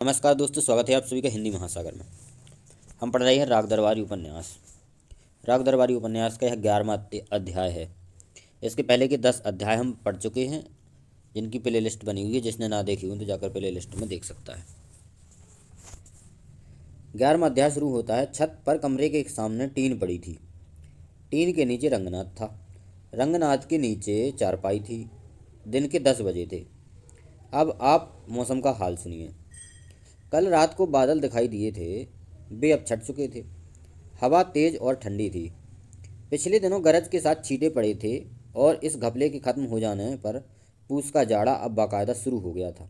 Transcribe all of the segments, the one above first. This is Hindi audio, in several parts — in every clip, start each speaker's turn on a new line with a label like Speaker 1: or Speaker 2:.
Speaker 1: नमस्कार दोस्तों, स्वागत है आप सभी का हिंदी महासागर में। हम पढ़ रहे हैं राग दरबारी उपन्यास। राग दरबारी उपन्यास का यह 11वां अध्याय है। इसके पहले के 10 अध्याय हम पढ़ चुके हैं, जिनकी प्ले लिस्ट बनी हुई है। जिसने ना देखी हुई तो जाकर प्ले लिस्ट में देख सकता है। 11वां अध्याय शुरू होता है। छत पर कमरे के सामने टीन पड़ी थी। टीन के नीचे रंगनाथ था। रंगनाथ के नीचे चारपाई थी। दिन के 10 बजे थे। अब आप मौसम का हाल सुनिए। कल रात को बादल दिखाई दिए थे, वे अब छट चुके थे। हवा तेज और ठंडी थी। पिछले दिनों गरज के साथ छींटे पड़े थे और इस घपले के खत्म हो जाने पर पूस का जाड़ा अब बाकायदा शुरू हो गया था।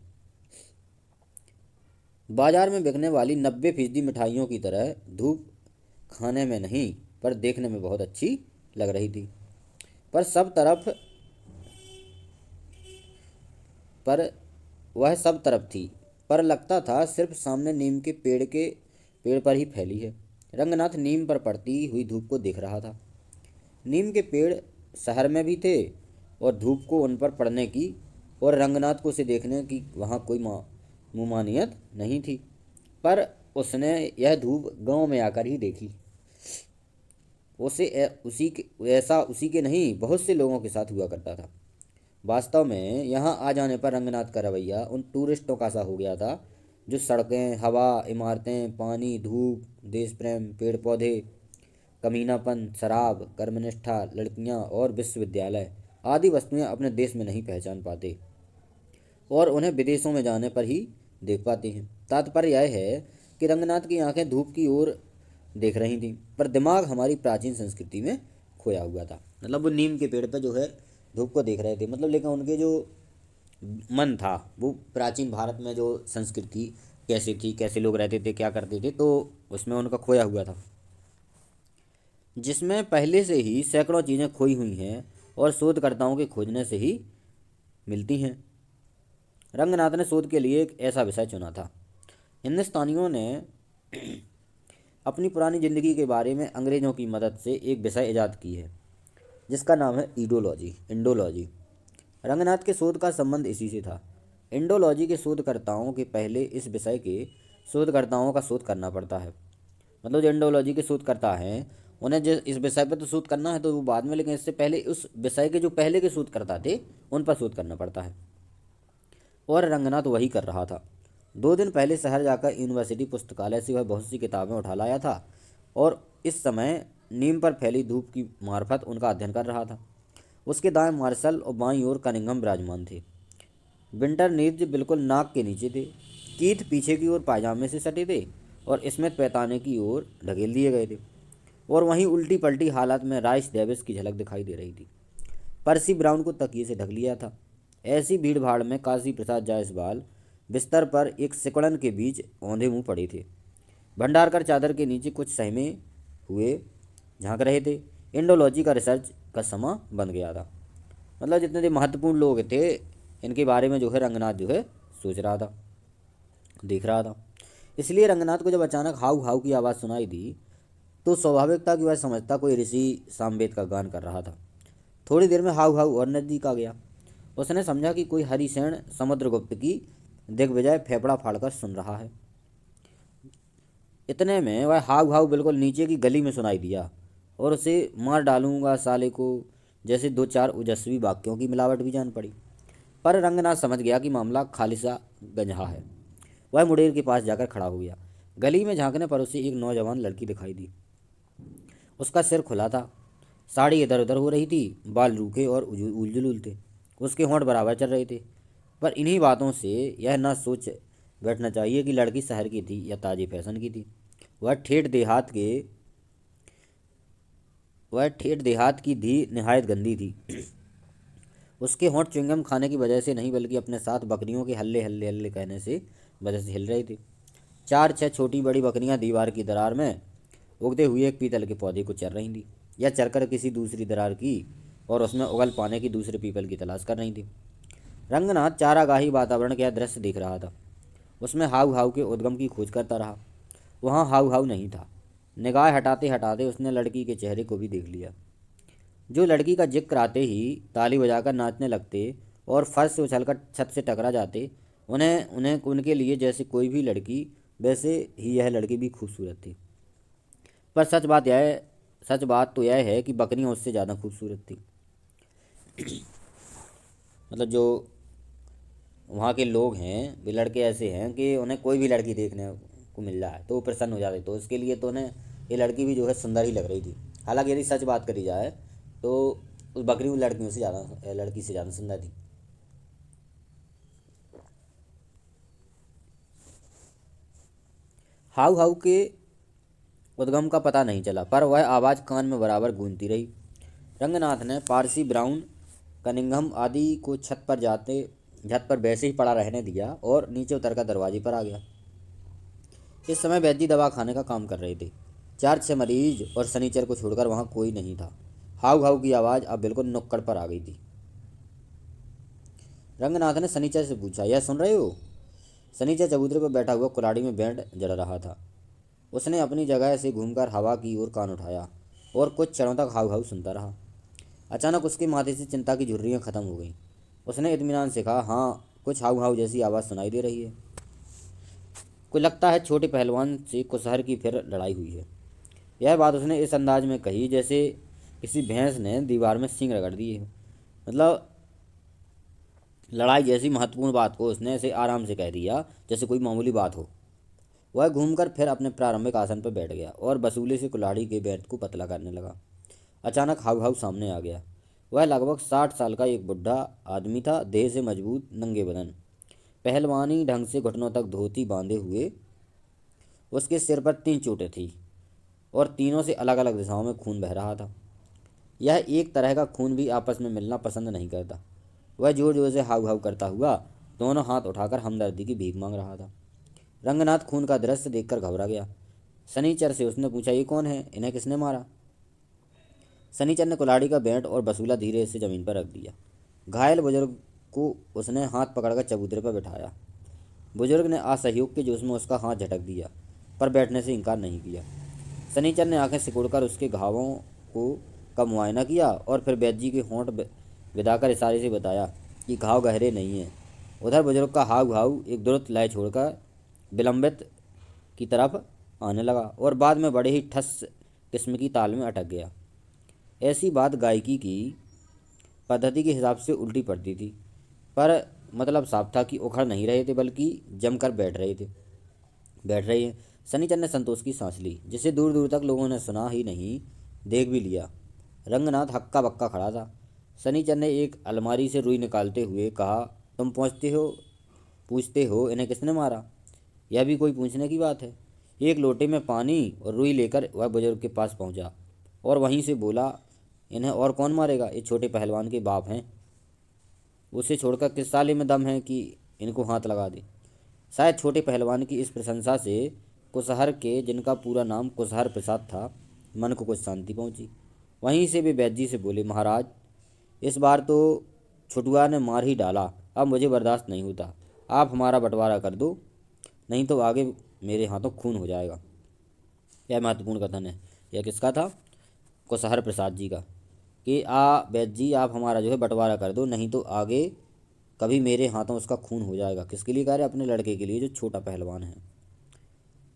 Speaker 1: बाजार में बिकने वाली 90% मिठाइयों की तरह धूप खाने में नहीं पर देखने में बहुत अच्छी लग रही थी। पर सब तरफ पर वह सब तरफ थी, पर लगता था सिर्फ सामने नीम के पेड़ पर ही फैली है। रंगनाथ नीम पर पड़ती हुई धूप को देख रहा था। नीम के पेड़ शहर में भी थे और धूप को उन पर पड़ने की और रंगनाथ को उसे देखने की वहाँ कोई मुमानियत नहीं थी। पर उसने यह धूप गांव में आकर ही देखी। उसी के नहीं, बहुत से लोगों के साथ हुआ करता था। वास्तव में यहाँ आ जाने पर रंगनाथ का रवैया उन टूरिस्टों का सा हो गया था जो सड़कें, हवा, इमारतें, पानी, धूप, देश प्रेम, पेड़ पौधे, कमीनापन, शराब, कर्मनिष्ठा, लड़कियाँ और विश्वविद्यालय आदि वस्तुएं अपने देश में नहीं पहचान पाते और उन्हें विदेशों में जाने पर ही देख पाते हैं। तात्पर्य यह है कि रंगनाथ की आंखें धूप की ओर देख रही थीं, पर दिमाग हमारी प्राचीन संस्कृति में खोया हुआ था। मतलब वो नीम के पेड़ पर जो है धूप को देख रहे थे, मतलब लेकिन उनके जो मन था वो प्राचीन भारत में जो संस्कृति कैसी थी, कैसे लोग रहते थे, क्या करते थे, तो उसमें उनका खोया हुआ था, जिसमें पहले से ही सैकड़ों चीज़ें खोई हुई हैं और शोधकर्ताओं के खोजने से ही मिलती हैं। रंगनाथ ने शोध के लिए एक ऐसा विषय चुना था। हिंदुस्तानियों ने अपनी पुरानी ज़िंदगी के बारे में अंग्रेज़ों की मदद से एक विषय ईजाद की है, जिसका नाम है इंडोलॉजी। रंगनाथ के शोध का संबंध इसी से था। इंडोलॉजी के शोधकर्ताओं के पहले इस विषय के शोधकर्ताओं का शोध करना पड़ता है। मतलब जो इंडोलॉजी के शोधकर्ता हैं, उन्हें जो इस विषय पर तो शोध करना है तो वो बाद में, लेकिन इससे पहले उस विषय के जो पहले के शोधकर्ता थे उन पर शोध करना पड़ता है, और रंगनाथ वही कर रहा था। 2 दिन पहले शहर जाकर यूनिवर्सिटी पुस्तकालय से वह बहुत सी किताबें उठा लाया था और इस समय नीम पर फैली धूप की मार्फत उनका अध्ययन कर रहा था। उसके दाएं मार्शल और बाईं ओर कनिंघम विराजमान थे। विंटर नीब्ज बिल्कुल नाक के नीचे थे। कीथ पीछे की ओर पायजामे से सटे थे और स्मिथ पैताने की ओर ढकेल दिए गए थे, और वहीं उल्टी पलटी हालत में राइस डेविस की झलक दिखाई दे रही थी। पर्सी ब्राउन को तकिए से ढक लिया था। ऐसी भीड़ भाड़ में काशी प्रसाद जायसवाल बिस्तर पर एक सिकुड़न के बीच औंधे मुंह पड़े थे। भंडारकर चादर के नीचे कुछ सहमे हुए झांक रहे थे। इंडोलॉजी का रिसर्च का समय बन गया था। मतलब जितने भी महत्वपूर्ण लोग थे, इनके बारे में जो है रंगनाथ जो है सोच रहा था, देख रहा था। इसलिए रंगनाथ को जब अचानक हाउ हाउ की आवाज़ सुनाई दी तो स्वाभाविक था कि वह समझता कोई ऋषि सामवेद का गान कर रहा था। थोड़ी देर में हाउ हाउ और नज़दीक आ गया। उसने समझा कि कोई हरिसेन समुद्रगुप्त की दिग्विजय फेफड़ा फाड़कर सुन रहा है। इतने में वह हाउ हाउ बिल्कुल नीचे की गली में सुनाई दिया और उसे मार डालूंगा साले को जैसे 2-4 ओजस्वी वाक्यों की मिलावट भी जान पड़ी। पर रंगनाथ समझ गया कि मामला खालिसा गंजहा है। वह मुडेर के पास जाकर खड़ा हो गया। गली में झांकने पर उसे एक नौजवान लड़की दिखाई दी। उसका सिर खुला था, साड़ी इधर उधर हो रही थी, बाल रूखे और उलझुल थे, उसके होंठ बराबर चल रहे थे। पर इन्हीं बातों से यह न सोच बैठना चाहिए कि लड़की शहर की थी या ताजे फैशन की थी। वह ठेठ देहात के वह ठेठ देहात की थी, निहायत गंदी थी। उसके होंठ च्युइंगम खाने की वजह से नहीं, बल्कि अपने साथ बकरियों के हल्ले हल्ले हल्ले कहने से वजह से हिल रहे थे। 4-6 छोटी बड़ी बकरियां दीवार की दरार में उगते हुए एक पीतल के पौधे को चर रही थी, या चरकर किसी दूसरी दरार की और उसमें उगल पाने की दूसरे पीपल की तलाश कर रही थी। रंगनाथ चारागाही वातावरण का दृश्य देख रहा था। उसमें हाउ हाउ के उद्गम की खोज करता रहा। वहाँ हाउ हाउ नहीं था। निगाह हटाते हटाते उसने लड़की के चेहरे को भी देख लिया, जो लड़की का जिक्र आते ही ताली बजाकर नाचने लगते और फर्श से उछलकर छत से टकरा जाते। उन्हें उन्हें उनके लिए जैसे कोई भी लड़की, वैसे ही यह लड़की भी खूबसूरत थी। पर सच बात तो यह है कि बकरियां उससे ज़्यादा खूबसूरत थी। मतलब जो वहाँ के लोग हैं, वे लड़के ऐसे हैं कि उन्हें कोई भी लड़की देखने को मिल जाए तो वो प्रसन्न हो जाते, तो उसके लिए तो उन्हें ये लड़की भी जो है सुंदर ही लग रही थी। हालांकि यदि सच बात करी जाए तो उस बकरी उन लड़कियों से ज़्यादा, लड़की से ज़्यादा सुंदर थी। हाउ हाउ के उद्गम का पता नहीं चला, पर वह आवाज़ कान में बराबर गूंजती रही। रंगनाथ ने पारसी, ब्राउन, कनिंघम आदि को छत पर वैसे ही पड़ा रहने दिया और नीचे उतरकर दरवाजे पर आ गया। इस समय वैद्य दवा खाने का काम कर रहे थे। 4-6 मरीज और सनीचर को छोड़कर वहाँ कोई नहीं था। हाउ हाउ की आवाज़ अब बिल्कुल नुक्कड़ पर आ गई थी। रंगनाथ ने सनीचर से पूछा, यह सुन रहे हो? सनीचर चबूतरे पर बैठा हुआ कुल्हाड़ी में बैंड जड़ रहा था। उसने अपनी जगह से घूमकर हवा की ओर कान उठाया और कुछ क्षणों तक हाउ हाउ सुनता रहा। अचानक उसके माथे से चिंता की झुर्रियाँ खत्म हो गईं। उसने इत्मीनान से कहा, हाँ, कुछ हाउ हाउ जैसी आवाज़ सुनाई दे रही है। कोई लगता है छोटे पहलवान से कुशहर की फिर लड़ाई हुई है। यह बात उसने इस अंदाज में कही जैसे किसी भैंस ने दीवार में सींग रगड़ दिए हो। मतलब लड़ाई जैसी महत्वपूर्ण बात को उसने ऐसे आराम से कह दिया जैसे कोई मामूली बात हो। वह घूमकर फिर अपने प्रारंभिक आसन पर बैठ गया और वसूले से कुल्हाड़ी के बैत को पतला करने लगा। अचानक हाउ हाउ सामने आ गया। वह लगभग 60 साल का एक बुढ़ा आदमी था, देह से मजबूत, नंगे बदन, पहलवानी ढंग से घुटनों तक धोती बांधे हुए। उसके सिर पर 3 चोटें थीं और तीनों से अलग अलग दिशाओं में खून बह रहा था। यह एक तरह का खून भी आपस में मिलना पसंद नहीं करता। वह जोर जोर से हाउ हाउ करता हुआ दोनों हाथ उठाकर हमदर्दी की भीख मांग रहा था। रंगनाथ खून का दृश्य देखकर घबरा गया। सनीचर से उसने पूछा, ये कौन है? इन्हें किसने मारा? सनीचर ने कुल्हाड़ी का बैंट और बसूला धीरे से जमीन पर रख दिया। घायल बुजुर्ग को उसने हाथ पकड़कर चबूतरे पर बिठाया। बुजुर्ग ने असहयोग के जोश में उसका हाथ झटक दिया, पर बैठने से इनकार नहीं किया। सनीचर ने आंखें सिकुड़कर उसके घावों को का मुआयना किया और फिर वैद्य जी के होंठ विदाकर इशारे से बताया कि घाव गहरे नहीं हैं। उधर बुजुर्ग का हाव भाव एक द्रुत लय छोड़कर विलंबित की तरफ आने लगा और बाद में बड़े ही ठस किस्म की ताल में अटक गया। ऐसी बात गायकी की पद्धति के हिसाब से उल्टी पड़ती थी, पर मतलब साफ था कि उखड़ नहीं रहे थे बल्कि जमकर बैठ रहे हैं। सनीचर ने संतोष की सांस ली, जिसे दूर दूर तक लोगों ने सुना ही नहीं, देख भी लिया। रंगनाथ हक्का बक्का खड़ा था। सनीचर ने एक अलमारी से रुई निकालते हुए कहा, तुम पूछते हो इन्हें किसने मारा? यह भी कोई पूछने की बात है? एक लोटे में पानी और रुई लेकर वह बुजुर्ग के पास पहुंचा और वहीं से बोला, इन्हें और कौन मारेगा? ये छोटे पहलवान के बाप हैं। उसे छोड़कर किस साले में दम है कि इनको हाथ लगा दे? शायद छोटे पहलवान की इस प्रशंसा से कुशहर के, जिनका पूरा नाम कुशहर प्रसाद था, मन को कुछ शांति पहुंची। वहीं से वे वैद्य जी से बोले, महाराज, इस बार तो छुटुआ ने मार ही डाला, अब मुझे बर्दाश्त नहीं होता। आप हमारा बंटवारा कर दो, नहीं तो आगे मेरे हाथों खून हो जाएगा। यह महत्वपूर्ण कथन है। यह किसका था? कुशहर प्रसाद जी का, कि वैद्य जी आप हमारा जो है बंटवारा कर दो, नहीं तो आगे कभी मेरे हाथों उसका खून हो जाएगा। किसके लिए कह रहे? अपने लड़के के लिए, जो छोटा पहलवान है।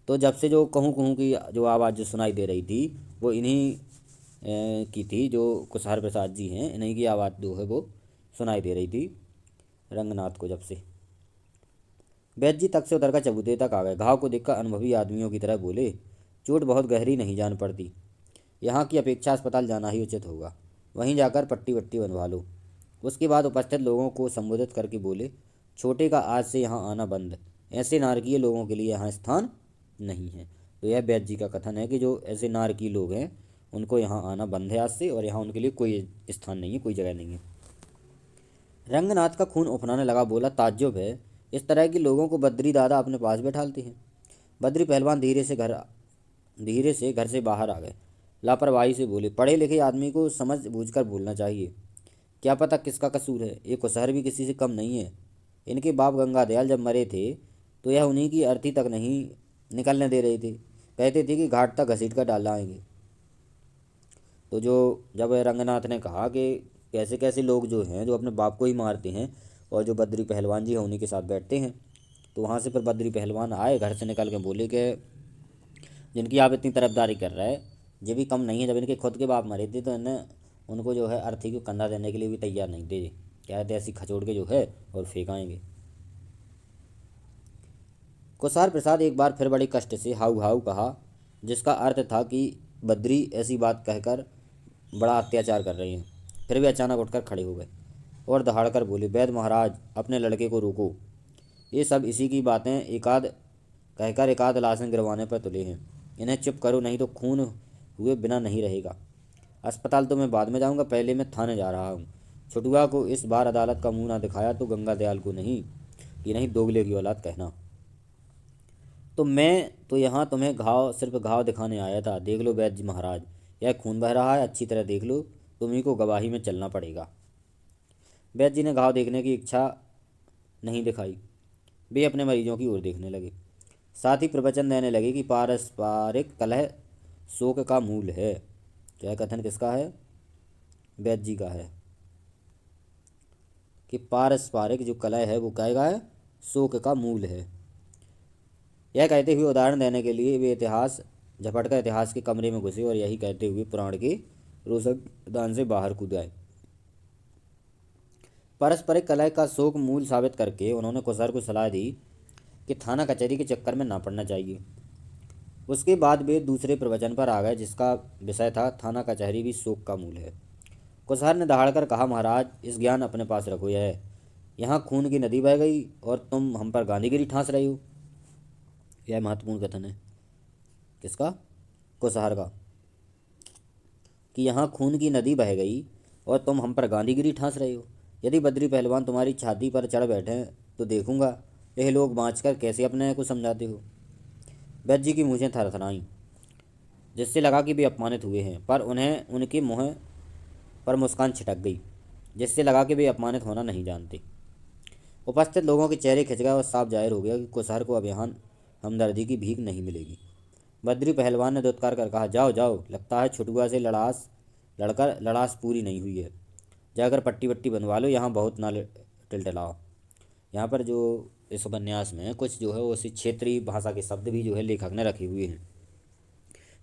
Speaker 1: तो जब से जो कहूँ कहूँ की जो आवाज़ जो सुनाई दे रही थी, वो इन्हीं की थी, जो कुशहर प्रसाद जी हैं, इन्हीं की आवाज़ जो है वो सुनाई दे रही थी रंगनाथ को। जब से वैद्य जी तक से उतरकर चबूतरे तक आ गए। घाव को देखकर अनुभवी आदमियों की तरह बोले, चोट बहुत गहरी नहीं जान पड़ती, यहाँ की अपेक्षा अस्पताल जाना ही उचित होगा। वहीं जाकर पट्टी वट्टी बनवा लो। उसके बाद उपस्थित लोगों को संबोधित करके बोले, छोटे का आज से यहाँ आना बंद। ऐसे नारकीय लोगों के लिए यहाँ स्थान नहीं है। तो यह वैद्य जी का कथन है कि जो ऐसे नारकीय लोग हैं उनको यहाँ आना बंद है आज से, और यहाँ उनके लिए कोई स्थान नहीं है, कोई जगह नहीं है। रंगनाथ का खून उफनाने लगा। बोला, ताज्जुब है, इस तरह के लोगों को बद्री दादा अपने पास बैठालते हैं। बद्री पहलवान धीरे से घर से बाहर आ गए। लापरवाही से बोले, पढ़े लिखे आदमी को समझ बूझकर बोलना चाहिए। क्या पता किसका कसूर है? ये कुशहर भी किसी से कम नहीं है। इनके बाप गंगादयाल जब मरे थे तो यह उन्हीं की अर्थी तक नहीं निकलने दे रहे थे। कहते थे कि घाट तक घसीट कर डाल आएंगे। तो जो जब रंगनाथ ने कहा कि कैसे कैसे लोग जो हैं जो अपने बाप को ही मारते हैं और जो बद्री पहलवान जी हैं उन्हीं के साथ बैठते हैं, तो वहाँ से फिर बद्री पहलवान आए घर से निकल के, बोले कि जिनकी आप इतनी तरफदारी कर रहे हैं ये भी कम नहीं है। जब इनके खुद के बाप मरे थे तो इन्हें उनको जो है अर्थी को कंधा देने के लिए भी तैयार नहीं थे। कहते ऐसी खचोड़ के जो है और फेंकाएंगे। कुसार प्रसाद एक बार फिर बड़े कष्ट से हाउ हाउ कहा, जिसका अर्थ था कि बद्री ऐसी बात कहकर बड़ा अत्याचार कर रही हैं। फिर भी अचानक उठकर खड़े हो गए और दहाड़कर बोले, वैद्य महाराज अपने लड़के को रोको। ये सब इसी की बातें एकाध कहकर एकाध लाशें गिरवाने पर तुले हैं। इन्हें चुप करो, नहीं तो खून हुए बिना नहीं रहेगा। अस्पताल तो मैं बाद में जाऊंगा, पहले मैं थाने जा रहा हूँ। छुटुआ को इस बार अदालत का मुंह ना दिखाया तो गंगा दयाल को नहीं, कि नहीं दोगले की औलाद कहना। तो मैं तो यहाँ तुम्हें सिर्फ घाव दिखाने आया था। देख लो वैद्य महाराज, यह खून बह रहा है, अच्छी तरह देख लो, तुम्ही को गवाही में चलना पड़ेगा। वैद्य जी ने घाव देखने की इच्छा नहीं दिखाई। वे अपने मरीजों की ओर देखने लगे, साथ ही प्रवचन देने लगे कि पारस्परिक कलह शोक का मूल है। यह कथन किसका है? वैद्य जी का है कि पारस्परिक जो कलह है वो क्या है? शोक का मूल है। यह कहते हुए उदाहरण देने के लिए वे इतिहास झपट कर इतिहास के कमरे में घुसे और यही कहते हुए पुराण के रोशक दान से बाहर कूद आए। पारस्परिक कलह का शोक मूल साबित करके उन्होंने कुसर को सलाह दी कि थाना कचहरी के चक्कर में ना पड़ना चाहिए। उसके बाद वे दूसरे प्रवचन पर आ गए, जिसका विषय था थाना कचहरी भी शोक का मूल है। कुसहर ने दहाड़कर कहा, महाराज इस ज्ञान अपने पास रखो। यह यहाँ खून की नदी बह गई और तुम हम पर गांधीगिरी ठांस रहे हो। यह महत्वपूर्ण कथन है। किसका? कुसहर का। कि यहाँ खून की नदी बह गई और तुम हम पर गांधीगिरी ठांस रहे हो। यदि बद्री पहलवान तुम्हारी छाती पर चढ़ बैठे तो देखूंगा यह लोग बाँचकर कैसे अपने को समझाते हो। वैद्य जी की मूछें थरथराईं, जिससे लगा कि वे अपमानित हुए हैं, पर उन्हें उनके मुँह पर मुस्कान छिटक गई, जिससे लगा कि वे अपमानित होना नहीं जानते। उपस्थित लोगों के चेहरे खिंच गए और साफ जाहिर हो गया कि कुसहर को अब यहाँ हमदर्दी की भीख नहीं मिलेगी। बद्री पहलवान ने दुत्कार कर कहा, जाओ जाओ, लगता है छुटुआ से लड़कर लड़ास पूरी नहीं हुई है। जाकर पट्टी वट्टी बनवा लो, यहाँ बहुत ना टिलटिलाओ। यहाँ पर जो इस उपन्यास में कुछ जो है वो उसी क्षेत्रीय भाषा के शब्द भी जो है लेखक ने रखे हुए हैं।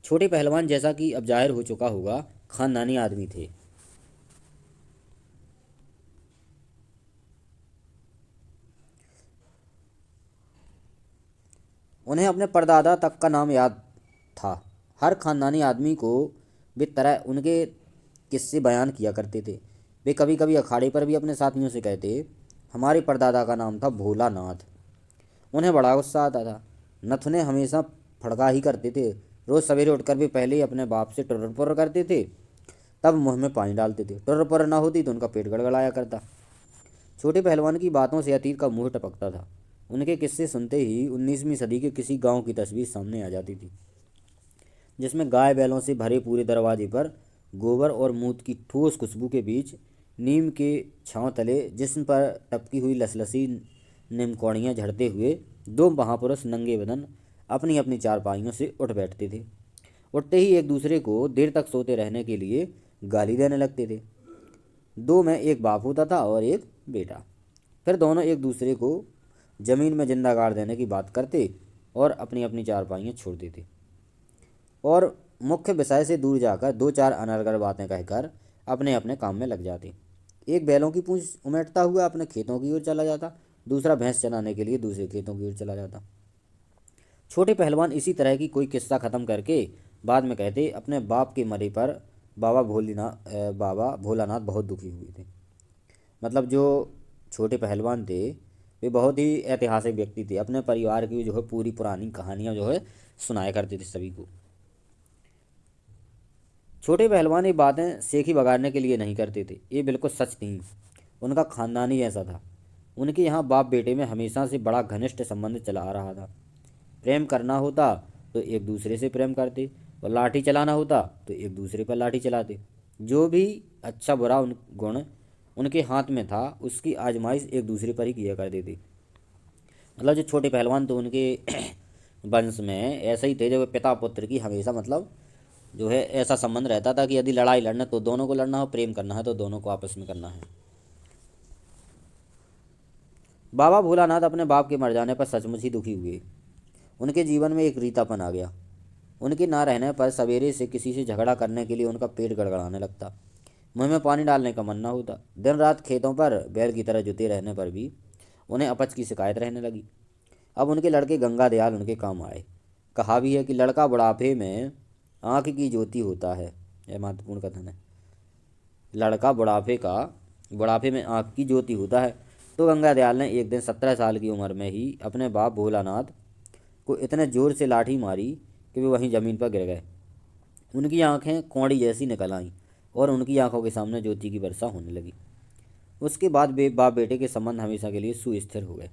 Speaker 1: छोटे पहलवान, जैसा कि अब जाहिर हो चुका होगा, खानदानी आदमी थे। उन्हें अपने परदादा तक का नाम याद था। हर खानदानी आदमी को वे तरह उनके किस्से बयान किया करते थे। वे कभी कभी अखाड़े पर भी अपने साथियों से कहते, हमारे परदादा का नाम था भोलानाथ। उन्हें बड़ा गुस्सा आता था। नथुने हमेशा फड़का ही करते थे। रोज़ सवेरे उठकर वे पहले ही अपने बाप से टुर्र पुर्र करते थे, तब मुंह में पानी डालते थे। टुर्र पुर्र ना होती तो उनका पेट गड़गड़ाया करता। छोटे पहलवान की बातों से अतीत का मुंह टपकता था। उनके किस्से सुनते ही 19वीं सदी के किसी गांव की तस्वीर सामने आ जाती थी, जिसमें गाय बैलों से भरे पूरे दरवाजे पर गोबर और मूत की ठोस खुशबू के बीच नीम के छांव तले जिस्म पर टपकी हुई लसलसी निमकौड़ियाँ झड़ते हुए दो महापुरुष नंगे बदन अपनी अपनी चारपाइयों से उठ बैठते थे। उठते ही एक दूसरे को देर तक सोते रहने के लिए गाली देने लगते थे। दो में एक बाप होता था और एक बेटा। फिर दोनों एक दूसरे को ज़मीन में जिंदा गाड़ देने की बात करते और अपनी अपनी चारपाइयाँ छोड़ देते और मुख्य विषय से दूर जाकर दो चार अनर्गल बातें कहकर अपने अपने काम में लग जाते। एक बैलों की पूंछ उमेटता हुआ अपने खेतों की ओर चला जाता, दूसरा भैंस चराने के लिए दूसरे खेतों की ओर चला जाता। छोटे पहलवान इसी तरह की कोई किस्सा ख़त्म करके बाद में कहते, अपने बाप के मरे पर बाबा भोलानाथ बहुत दुखी हुए थे। मतलब जो छोटे पहलवान थे वे बहुत ही ऐतिहासिक व्यक्ति थे। अपने परिवार की जो है पूरी पुरानी कहानियाँ जो है सुनाया करते थे सभी को। छोटे पहलवान ये बातें सेखी बगाड़ने के लिए नहीं करते थे, ये बिल्कुल सच थी। उनका खानदान ही ऐसा था। उनके यहाँ बाप बेटे में हमेशा से बड़ा घनिष्ठ संबंध चला आ रहा था। प्रेम करना होता तो एक दूसरे से प्रेम करते और लाठी चलाना होता तो एक दूसरे पर लाठी चलाते। जो भी अच्छा बुरा गुण उनके हाथ में था उसकी आजमाइश एक दूसरे पर ही किया करते थे। मतलब जो छोटे पहलवान तो उनके वंश में ऐसे ही थे, जो पिता पुत्र की हमेशा मतलब जो है ऐसा संबंध रहता था कि यदि लड़ाई लड़ना तो दोनों को लड़ना हो, प्रेम करना है तो दोनों को आपस में करना है। बाबा भोलानाथ अपने बाप के मर जाने पर सचमुच ही दुखी हुए। उनके जीवन में एक रीतापन आ गया। उनके ना रहने पर सवेरे से किसी से झगड़ा करने के लिए उनका पेट गड़गड़ाने लगता। मुंह में पानी डालने का मन ना होता। दिन रात खेतों पर बैल की तरह जुते रहने पर भी उन्हें अपच की शिकायत रहने लगी। अब उनके लड़के गंगा दयाल उनके काम आए। कहा भी है कि लड़का बुढ़ापे में आँख की ज्योति होता है। यह महत्वपूर्ण कथन है। लड़का बुढ़ापे में आँख की ज्योति होता है। तो गंगा दयाल ने एक दिन 17 साल की उम्र में ही अपने बाप भोलानाथ को इतने जोर से लाठी मारी कि वे वहीं ज़मीन पर गिर गए। उनकी आंखें कौड़ी जैसी निकल आईं और उनकी आंखों के सामने ज्योति की वर्षा होने लगी। उसके बाद बाप बेटे के संबंध हमेशा के लिए सुस्थिर हो गए।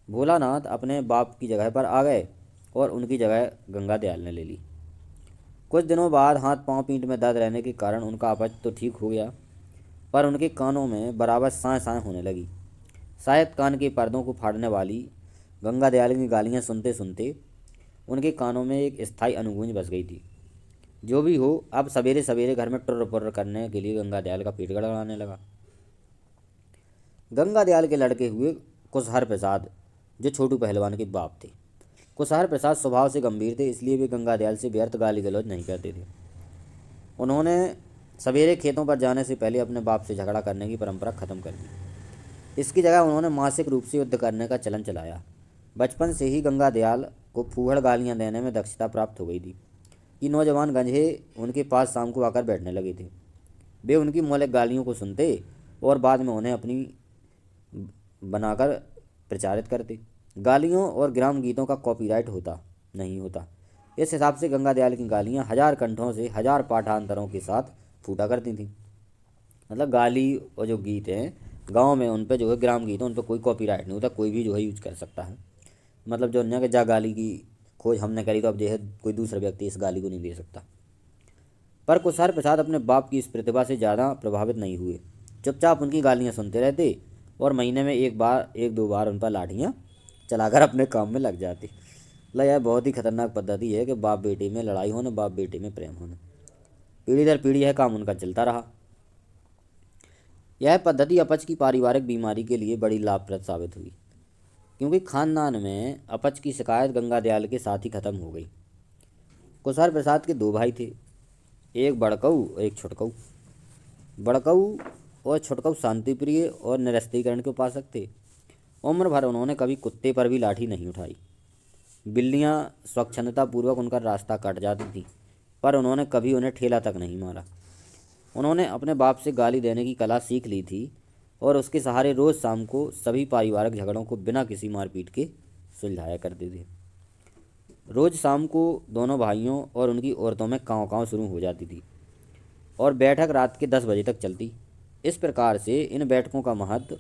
Speaker 1: भोलानाथ अपने बाप की जगह पर आ गए और उनकी जगह गंगा दयाल ने ले ली। कुछ दिनों बाद हाथ पांव पीठ में दर्द रहने के कारण उनका अपच तो ठीक हो गया, पर उनके कानों में बराबर साए साए होने लगी। शायद कान के पर्दों को फाड़ने वाली गंगा दयाल की गालियाँ सुनते सुनते उनके कानों में एक स्थायी अनुगूंज बस गई थी। जो भी हो, अब सवेरे सवेरे घर में टुर्र पुर्र करने के लिए गंगा दयाल का पेट गड़गड़ाने लगा। गंगा दयाल के लड़के हुए कुशहर प्रसाद, जो छोटू पहलवान के बाप थे। कुशहर प्रसाद स्वभाव से गंभीर थे, इसलिए वे गंगा दयाल से व्यर्थ गाली गलौज नहीं करते थे। उन्होंने सवेरे खेतों पर जाने से पहले अपने बाप से झगड़ा करने की परंपरा खत्म कर दी। इसकी जगह उन्होंने मानसिक रूप से युद्ध करने का चलन चलाया। बचपन से ही गंगा दयाल को फूहड़ गालियाँ देने में दक्षता प्राप्त हो गई थी कि नौजवान गंजे उनके पास शाम को आकर बैठने लगे थे। वे उनकी मौलिक गालियों को सुनते और बाद में उन्हें अपनी बनाकर प्रचारित करते। गालियों और ग्राम गीतों का कॉपीराइट होता नहीं होता। इस हिसाब से गंगा दयाल की गालियाँ 1000 कंठों से 1000 पाठांतरों के साथ फूटा करती थीं। मतलब गाली और जो गीत हैं गांव में, उन पे जो है ग्राम गीत, उन पे कोई कॉपीराइट नहीं होता, कोई भी जो है यूज कर सकता है। मतलब जो अन्य के जा गाली की खोज हमने करी तो अब जो है कोई दूसरा व्यक्ति इस गाली को नहीं दे सकता। पर कुशहर प्रसाद अपने बाप की इस प्रतिभा से ज़्यादा प्रभावित नहीं हुए। चुपचाप उनकी गालियाँ सुनते रहते और महीने में एक दो बार उन पर लाठियाँ चलाकर अपने काम में लग जाते। मतलब यह बहुत ही खतरनाक पद्धति है कि बाप बेटे में लड़ाई होना, बाप बेटे में प्रेम होना। पीढ़ी दर पीढ़ी यह काम उनका चलता रहा। यह पद्धति अपच की पारिवारिक बीमारी के लिए बड़ी लाभप्रद साबित हुई, क्योंकि खानदान में अपच की शिकायत गंगा दयाल के साथ ही खत्म हो गई। कुशहर प्रसाद के 2 भाई थे, एक बड़कऊ और एक छुटकऊ। बड़कऊ और छुटकऊ शांतिप्रिय और निरस्तीकरण के उपासक थे। उम्र भर उन्होंने कभी कुत्ते पर भी लाठी नहीं उठाई। बिल्लियाँ स्वच्छंदतापूर्वक उनका रास्ता काट जाती थीं, पर उन्होंने कभी उन्हें ठेला तक नहीं मारा। उन्होंने अपने बाप से गाली देने की कला सीख ली थी और उसके सहारे रोज़ शाम को सभी पारिवारिक झगड़ों को बिना किसी मारपीट के सुलझाया करते थे। रोज़ शाम को दोनों भाइयों और उनकी औरतों में काँव काँव शुरू हो जाती थी और बैठक रात के 10 बजे तक चलती। इस प्रकार से इन बैठकों का महत्व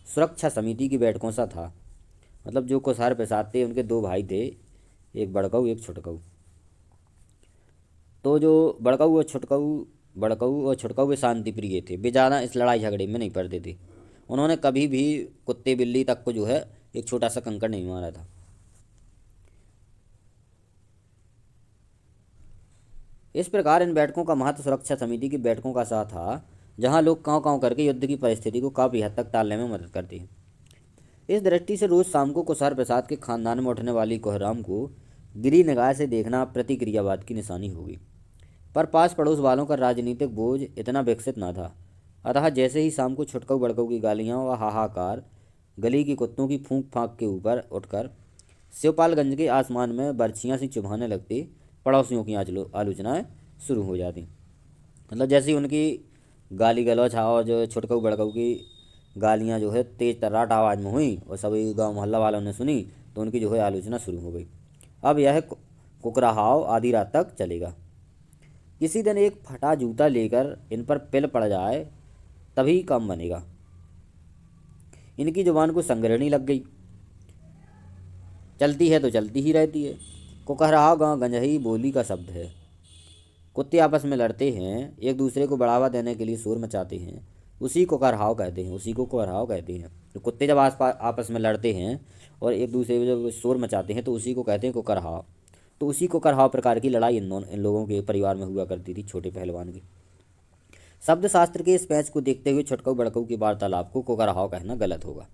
Speaker 1: सुरक्षा समिति की बैठकों सा था। मतलब जो कुशहर प्रसाद थे, उनके 2 भाई थे, एक बड़कऊ एक छुटकऊ। तो जो बड़कऊ और छुटकऊ वे शांति प्रिय थे। वे ज़्यादा इस लड़ाई झगड़े में नहीं पड़ते थे। उन्होंने कभी भी कुत्ते बिल्ली तक को जो है एक छोटा सा कंकड़ नहीं मारा था। इस प्रकार इन बैठकों का महत्व सुरक्षा समिति की बैठकों का सा था, जहां लोग काँव काँव करके युद्ध की परिस्थिति को काफ़ी हद तक टालने में मदद करते हैं। इस दृष्टि से रोज़ शाम को कुशहर प्रसाद के खानदान में उठने वाली कोहराम को गिरी निगाह से देखना प्रतिक्रियावाद की निशानी होगी। पर पास पड़ोस वालों का राजनीतिक बोझ इतना विकसित न था। अतः जैसे ही शाम को छुटकऊ बड़कऊ की गालियाँ व हाहाकार गली के कुत्तों की फूंक फांक के ऊपर उठकर शिवपालगंज के आसमान में बर्छियाँ सी चुभाने लगती, पड़ोसियों की आलोचनाएँ शुरू हो जाती। मतलब जैसे ही उनकी गाली गलौज और जो छुटकऊ बड़कऊ की गालियाँ जो है तेज़ तर्राट आवाज़ में हुई और सभी गांव मोहल्ला वालों ने सुनी, तो उनकी जो है आलोचना शुरू हो गई। अब यह कुकराहाव आधी रात तक चलेगा। किसी दिन एक फटा जूता लेकर इन पर पिल पड़ जाए तभी काम बनेगा। इनकी जुबान को संग्रहणी लग गई, चलती है तो चलती ही रहती है। कुकराहाव गाँव गंजही बोली का शब्द है। कुत्ते आपस में लड़ते हैं, एक दूसरे को बढ़ावा देने के लिए शोर मचाते हैं, उसी को कुकराहाव कहते हैं। तो कुत्ते जब आपस में लड़ते हैं और एक दूसरे को जब शोर मचाते हैं तो उसी को कहते हैं कुकराहाव। तो उसी कुकराहाव प्रकार की लड़ाई इन लोगों के परिवार में हुआ करती थी, छोटे पहलवान की। शब्द शास्त्र के इस पैच को देखते हुए छुटकऊ बड़कऊ की वार्तालाप को कुकराहाव कहना गलत होगा।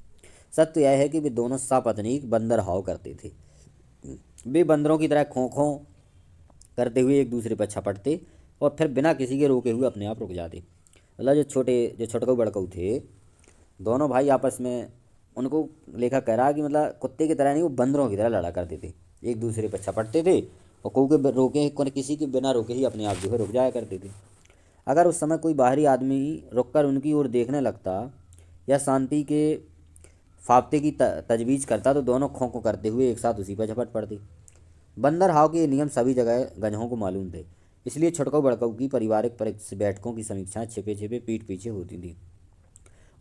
Speaker 1: सत्य तो यह है कि वे दोनों सपत्नीक बंदर हाव करते थे। वे बंदरों की तरह खों खों करते हुए एक दूसरे पर छपटते और फिर बिना किसी के रोके हुए अपने आप रुक जाते। मतलब जो छोटकू बड़कू थे, दोनों भाई आपस में, उनको लेखक कह रहा है कि मतलब कुत्ते की तरह नहीं, वो बंदरों की तरह लड़ा करते थे, एक दूसरे पर छपटते थे और कोई के रोके, कोई किसी के बिना रोके ही अपने आप जो है रुक जाया करते थे। अगर उस समय कोई बाहरी आदमी रुककर उनकी ओर देखने लगता या शांति के फावते की तजवीज़ करता तो दोनों खों खों करते हुए एक साथ उसी पर झपट पड़ते। बंदर हाव के ये नियम सभी जगह गधों को मालूम थे, इसलिए छुटकू बड़कू की पारिवारिक बैठकों की समीक्षाएं छिपे छिपे पीठ पीछे होती थी।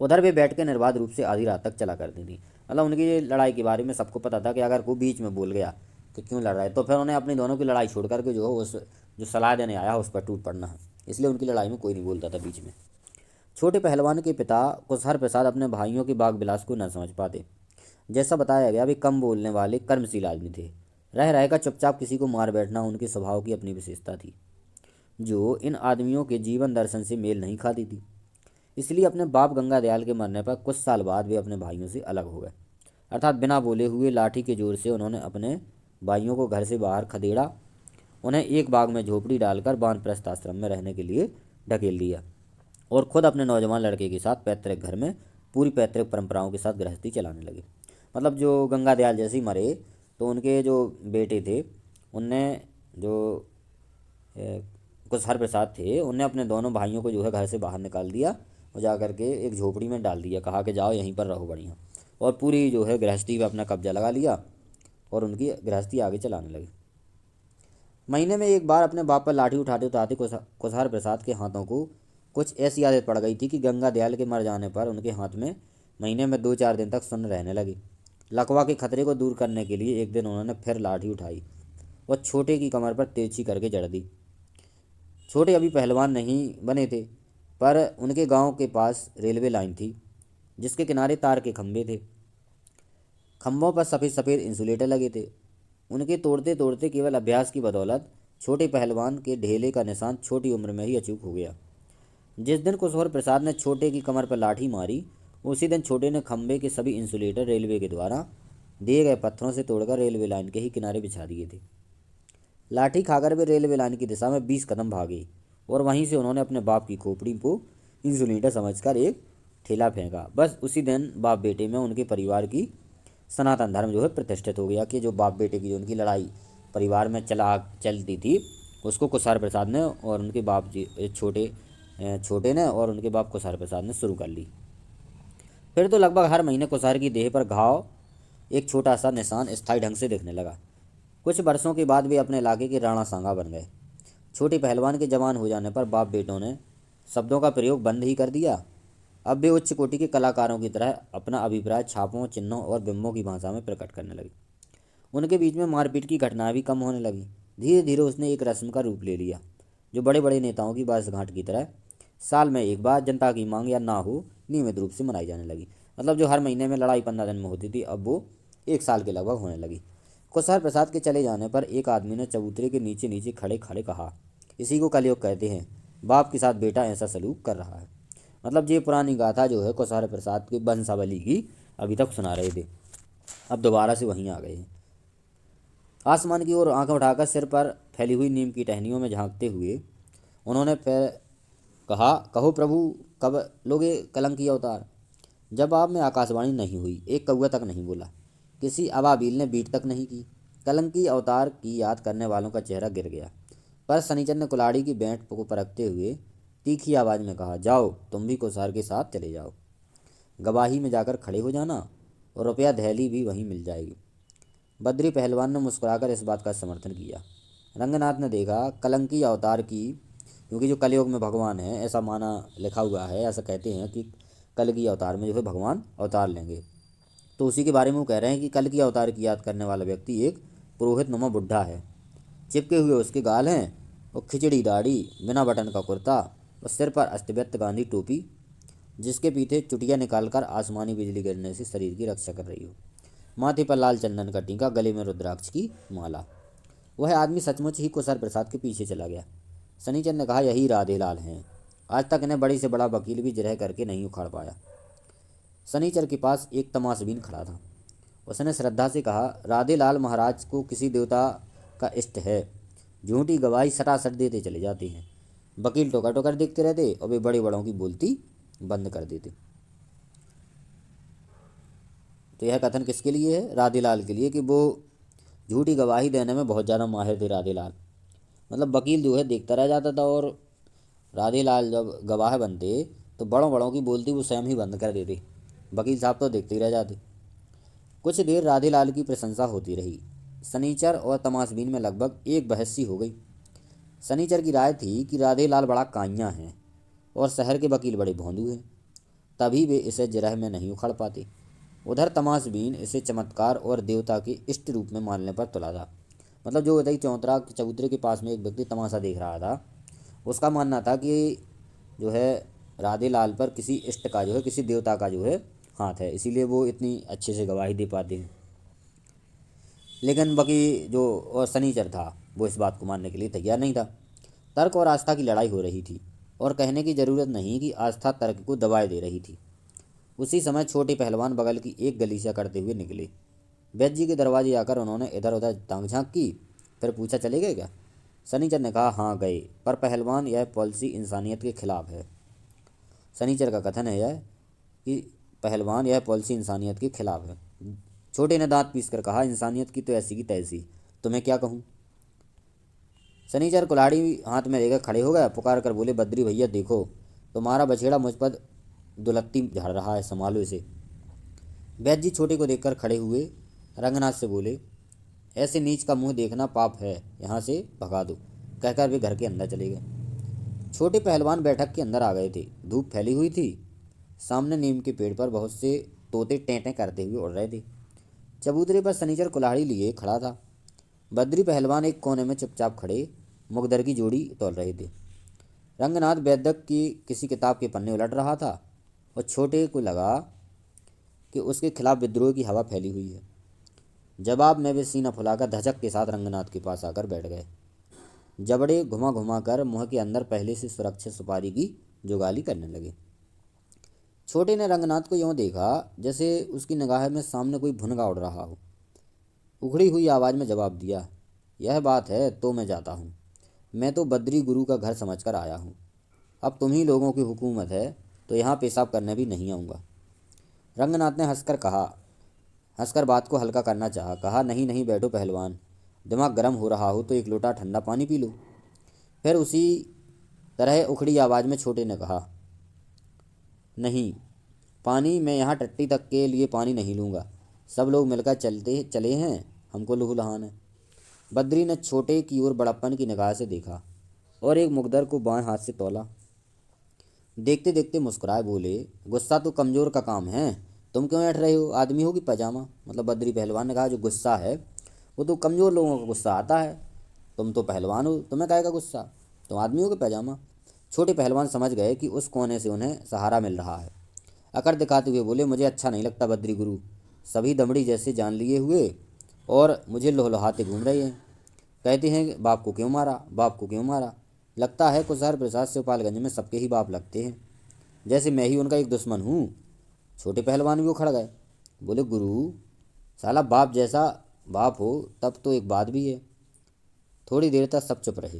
Speaker 1: उधर वे बैठ के निर्बाध रूप से आधी रात तक चला करती थी। मतलब उनकी ये लड़ाई के बारे में सबको पता था कि अगर कोई बीच में बोल गया कि क्यों लड़ रहा है, तो फिर उन्हें अपनी दोनों की लड़ाई छोड़ करके जो है उस जो सलाह देने आया उस पर टूट पड़ना है। इसलिए उनकी लड़ाई में कोई नहीं बोलता था बीच में। छोटे पहलवान के पिता कुशहर प्रसाद अपने भाइयों के बाग विलास को न समझ पाते। जैसा बताया गया, वे कम बोलने वाले कर्मशील आदमी थे। रह रहकर चुपचाप किसी को मार बैठना उनके स्वभाव की अपनी विशेषता थी, जो इन आदमियों के जीवन दर्शन से मेल नहीं खाती थी। इसलिए अपने बाप गंगा दयाल के मरने पर कुछ साल बाद वे अपने भाइयों से अलग हो गए। अर्थात बिना बोले हुए लाठी के जोर से उन्होंने अपने भाइयों को घर से बाहर खदेड़ा, उन्हें एक बाग में झोपड़ी डालकर वानप्रस्थ आश्रम में रहने के लिए ढकेल दिया और खुद अपने नौजवान लड़के के साथ पैतृक घर में पूरी पैतृक परंपराओं के साथ गृहस्थी चलाने लगे। मतलब जो गंगा दयाल जैसे ही मरे, तो उनके जो बेटे थे, उनने जो कुछ हर प्रसाद थे, उनने अपने दोनों भाइयों को जो है घर से बाहर निकाल दिया और जा करके एक झोपड़ी में डाल दिया। कहा कि जाओ यहीं पर रहो बढ़िया, और पूरी जो है गृहस्थी पे अपना कब्जा लगा लिया और उनकी गृहस्थी आगे चलाने लगे। महीने में एक बार अपने बाप पर लाठी उठाते उठाते कुसहार प्रसाद के हाथों को कुछ ऐसी आदत पड़ गई थी कि गंगा दयाल के मर जाने पर उनके हाथ में महीने में 2-4 दिन तक सुन्न रहने लगे। लकवा के खतरे को दूर करने के लिए एक दिन उन्होंने फिर लाठी उठाई और छोटे की कमर पर तिरछी करके जड़ दी। छोटे अभी पहलवान नहीं बने थे, पर उनके गांव के पास रेलवे लाइन थी जिसके किनारे तार के खंभे थे। खंभों पर सफ़ेद सफ़ेद इंसुलेटर लगे थे। उनके तोड़ते तोड़ते केवल अभ्यास की बदौलत छोटे पहलवान के ढेले का निशान छोटी उम्र में ही अचूक हो गया। जिस दिन कुशहर प्रसाद ने छोटे की कमर पर लाठी मारी, उसी दिन छोटे ने खंभे के सभी इंसुलेटर रेलवे के द्वारा दिए गए पत्थरों से तोड़कर रेलवे लाइन के ही किनारे बिछा दिए थे। लाठी खाकर वे रेलवे लाइन की दिशा में 20 कदम भागे और वहीं से उन्होंने अपने बाप की खोपड़ी को इंसुलेटर समझकर एक ठेला फेंका। बस उसी दिन बाप बेटे में उनके परिवार की सनातन धर्म जो है प्रतिष्ठित हो गया कि जो बाप बेटे की जो उनकी लड़ाई परिवार में चलती थी, उसको कुशहर प्रसाद ने और उनके बाप जी छोटे ने और उनके बाप कुशहर प्रसाद ने शुरू कर ली। फिर तो लगभग हर महीने कुशहर की देह पर घाव एक छोटा सा निशान स्थायी ढंग से दिखने लगा। कुछ वर्षों के बाद वे अपने इलाके के राणा सांगा बन गए। छोटे पहलवान के जवान हो जाने पर बाप बेटों ने शब्दों का प्रयोग बंद ही कर दिया। अब वे उच्च कोटि के कलाकारों की तरह अपना अभिप्राय छापों, चिन्हों और बिंबों की भाषा में प्रकट करने लगे। उनके बीच में मारपीट की घटनाएं भी कम होने लगी। धीरे धीरे उसने एक रस्म का रूप ले लिया, जो बड़े बड़े नेताओं की बारसगांठ की तरह साल में एक बार जनता की मांग या ना हो नियमित रूप से मनाई जाने लगी। मतलब जो हर महीने में लड़ाई 15 दिन में होती थी, अब वो एक साल के लगभग होने लगी। कुशहर प्रसाद के चले जाने पर एक आदमी ने चबूतरे के नीचे नीचे खड़े खड़े कहा, इसी को कलयुग कहते हैं। बाप के साथ बेटा ऐसा सलूक कर रहा है। मतलब ये पुरानी गाथा जो है कुशहर प्रसाद की वंशावली की अभी तक सुना रहे थे, अब दोबारा से वहीं आ गए हैं। आसमान की ओर आंखें उठाकर सिर पर फैली हुई नीम की टहनियों में झांकते हुए उन्होंने फिर कहा, कहो प्रभु, कब लोगे कलंकी अवतार। जब आप में आकाशवाणी नहीं हुई, एक कौवा तक नहीं बोला, किसी अबाबील ने बीट तक नहीं की। कलंकी अवतार की याद करने वालों का चेहरा गिर गया। पर शनिचर ने कुल्हाड़ी की बैंठ को परखते हुए तीखी आवाज़ में कहा, जाओ तुम भी कुशहर के साथ चले जाओ। गवाही में जाकर खड़े हो जाना और रुपया दहली भी वहीं मिल जाएगी। बद्री पहलवान ने मुस्कुराकर इस बात का समर्थन किया। रंगनाथ ने देखा, कलंकी अवतार की, क्योंकि जो कलयुग में भगवान है ऐसा माना लिखा हुआ है, ऐसा कहते हैं कि कल की अवतार में जो है भगवान अवतार लेंगे, तो उसी के बारे में वो कह रहे हैं कि कल की अवतार की याद करने वाला व्यक्ति एक पुरोहित नुमा बुढ़ा है। चिपके हुए उसके गाल हैं और खिचड़ी दाढ़ी, बिना बटन का कुर्ता और सिर पर अस्तव्यस्त गांधी टोपी, जिसके पीछे चुटिया निकालकर आसमानी बिजली गिरने से शरीर की रक्षा कर रही हो। माथे पर लाल चंदन का टीका, गले में रुद्राक्ष की माला। वह आदमी सचमुच ही कुशहर प्रसाद के पीछे चला गया। शनिचर ने कहा, यही राधेलाल हैं। आज तक इन्हें बड़ी से बड़ा वकील भी जिरह करके नहीं उखाड़ पाया। शनिचर के पास एक तमाशबीन खड़ा था। उसने श्रद्धा से कहा, राधे लाल महाराज को किसी देवता का इष्ट है। झूठी गवाही सटासट देते चले जाते हैं। वकील टोकर टोकर देखते रहते और वे बड़े बड़ों की बोलती बंद कर देते। तो यह कथन किसके लिए है? राधे लाल के लिए, कि वो झूठी गवाही देने में बहुत ज़्यादा माहिर थे राधे लाल। मतलब वकील जो है देखता रह जाता था, और राधे लाल जब गवाह बनते तो बड़ों बड़ों की बोलती वो स्वयं ही बंद कर देते। वकील साहब तो देखते ही रह जाते। कुछ देर राधे लाल की प्रशंसा होती रही। शनिचर और तमाशबीन में लगभग एक बहस सी हो गई। शनिचर की राय थी कि राधे लाल बड़ा काइयाँ हैं और शहर के वकील बड़े भोंदू हैं, तभी वे इसे जिरह में नहीं उखड़ पाते। उधर तमाशबीन इसे चमत्कार और देवता के इष्ट रूप में मानने पर तुला था। मतलब जो उदय चौतरा चबूतरे के पास में एक व्यक्ति तमाशा देख रहा था, उसका मानना था कि जो है राधे लाल पर किसी इष्ट का जो है, किसी देवता का जो है हाथ है, इसीलिए वो इतनी अच्छे से गवाही दे पाते हैं। लेकिन बाकी जो और शनिचर था वो इस बात को मानने के लिए तैयार नहीं था। तर्क और आस्था की लड़ाई हो रही थी, और कहने की ज़रूरत नहीं कि आस्था तर्क को दबाए दे रही थी। उसी समय छोटे पहलवान बगल की एक गली से करते हुए निकले। वैद्य जी के दरवाजे आकर उन्होंने इधर उधर ताक झांक की, फिर पूछा, चले गए क्या? शनिचर ने कहा, हाँ गए, पर पहलवान यह पॉलिसी इंसानियत के खिलाफ है। शनिचर का कथन है यह कि पहलवान यह पॉलिसी इंसानियत के खिलाफ है। छोटे ने दांत पीस कर कहा, इंसानियत की तो ऐसी की तैसी, तुम्हें क्या कहूँ। शनिचर कुल्हाड़ी हाथ में लेकर खड़े हो गए, पुकार कर बोले, बद्री भैया देखो, तुम्हारा बछेड़ा मुझ पर दुलत्ती झाड़ रहा है, संभालो इसे। वैद्य जी छोटे को देखकर खड़े हुए, रंगनाथ से बोले, ऐसे नीच का मुंह देखना पाप है, यहाँ से भगा दो। कहकर वे घर के अंदर चले गए। छोटे पहलवान बैठक के अंदर आ गए थे। धूप फैली हुई थी। सामने नीम के पेड़ पर बहुत से तोते टेंटे करते हुए उड़ रहे थे। चबूतरे पर शनिचर कुल्हाड़ी लिए खड़ा था। बद्री पहलवान एक कोने में चुपचाप खड़े मुकदर की जोड़ी तोल रहे थे। रंगनाथ वैद्यक की किसी किताब के पन्ने उलट रहा था, और छोटे को लगा कि उसके खिलाफ विद्रोह की हवा फैली हुई है। जवाब में वे सीना फुलाकर धचक के साथ रंगनाथ के पास आकर बैठ गए। जबड़े घुमा घुमा कर मुँह के अंदर पहले से सुरक्षित सुपारी की जुगाली करने लगे। छोटे ने रंगनाथ को यूँ देखा जैसे उसकी निगाह में सामने कोई भुनगा उड़ रहा हो। उखड़ी हुई आवाज़ में जवाब दिया, यह बात है तो मैं जाता हूँ। मैं तो बद्री गुरु का घर समझकर आया हूँ। अब तुम ही लोगों की हुकूमत है तो यहाँ पेशाब करने भी नहीं आऊँगा। रंगनाथ ने हंसकर बात को हल्का करना चाहा। कहा, नहीं नहीं बैठो पहलवान, दिमाग गर्म हो रहा हो तो एक लोटा ठंडा पानी पी लो। फिर उसी तरह उखड़ी आवाज़ में छोटे ने कहा, नहीं, पानी मैं यहाँ टट्टी तक के लिए पानी नहीं लूँगा। सब लोग मिलकर चलते चले हैं, हमको लहू लहान है। बद्री ने छोटे की ओर बड़प्पन की निगाह से देखा और एक मुकदर को बाएं हाथ से तौला। देखते देखते मुस्कुराए, बोले, गुस्सा तो कमज़ोर का काम है, तुम क्यों ऐठ रहे हो? आदमी हो कि पजामा? मतलब बद्री पहलवान ने कहा, जो गुस्सा है वो तो कमज़ोर लोगों का गुस्सा आता है, तुम तो पहलवान हो, तुम्हें काहे का गुस्सा? तुम आदमी हो कि पजामा? छोटे पहलवान समझ गए कि उस कोने से उन्हें सहारा मिल रहा है। अकड़ दिखाते हुए बोले, मुझे अच्छा नहीं लगता बद्री गुरु, सभी दमड़ी जैसे जान लिए हुए और मुझे लोहलोहाते घूम रहे हैं। कहते हैं बाप को क्यों मारा, बाप को क्यों मारा। लगता है कुशहर प्रसाद शिवपालगंज में सबके ही बाप लगते हैं, जैसे मैं ही उनका एक दुश्मन हूँ। छोटे पहलवान भी उखड़ गए, बोले, गुरु साला बाप जैसा बाप हो तब तो एक बात भी है। थोड़ी देर तक सब चुप रहे।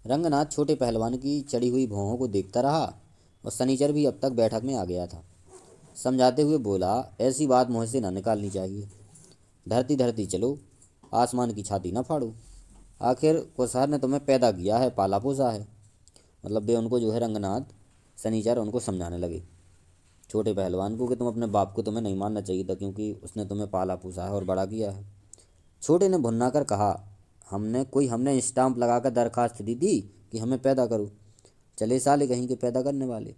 Speaker 1: रंगनाथ छोटे पहलवान की चढ़ी हुई भौहों को देखता रहा, और शनिचर भी अब तक बैठक में आ गया था। समझाते हुए बोला, ऐसी बात मुँह से ना निकालनी चाहिए। धरती धरती चलो, आसमान की छाती ना फाड़ो। आखिर कुशहर ने तुम्हें पैदा किया है, पाला पोसा है। मतलब वे उनको जो है रंगनाथ शनिचर उनको समझाने लगे, छोटे पहलवान को, कि तुम अपने बाप को तुम्हें नहीं मानना चाहिए था, क्योंकि उसने तुम्हें पाला पोसा है और बड़ा किया है। छोटे ने भुन्ना कर कहा, हमने स्टाम्प लगाकर दरखास्त दी थी कि हमें पैदा करो, चले साले कहीं के पैदा करने वाले।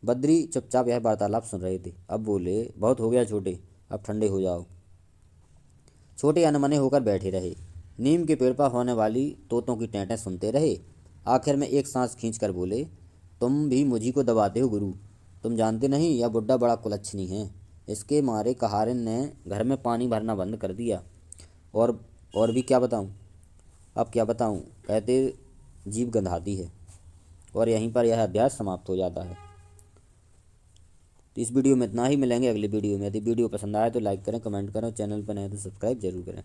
Speaker 1: बद्री चुपचाप यह वार्तालाप सुन रहे थे। अब बोले, बहुत हो गया छोटे, अब ठंडे हो जाओ। छोटे अनमने होकर बैठे रहे, नीम के पेड़ पर होने वाली तोतों की टेंटें सुनते रहे। आखिर में एक सांस खींच कर बोले, तुम भी मुझी को दबाते हो गुरु, तुम जानते नहीं यह बुड्ढा बड़ा कुलच्छनी है। इसके मारे कहारिन ने घर में पानी भरना बंद कर दिया। और भी क्या बताऊं, अब क्या बताऊं, कहते जीभ गंधाती है। और यहीं पर यह अध्याय समाप्त हो जाता है। तो इस वीडियो में इतना ही, मिलेंगे अगली वीडियो में। यदि वीडियो पसंद आए तो लाइक करें, कमेंट करें, और चैनल पर नए तो सब्सक्राइब जरूर करें।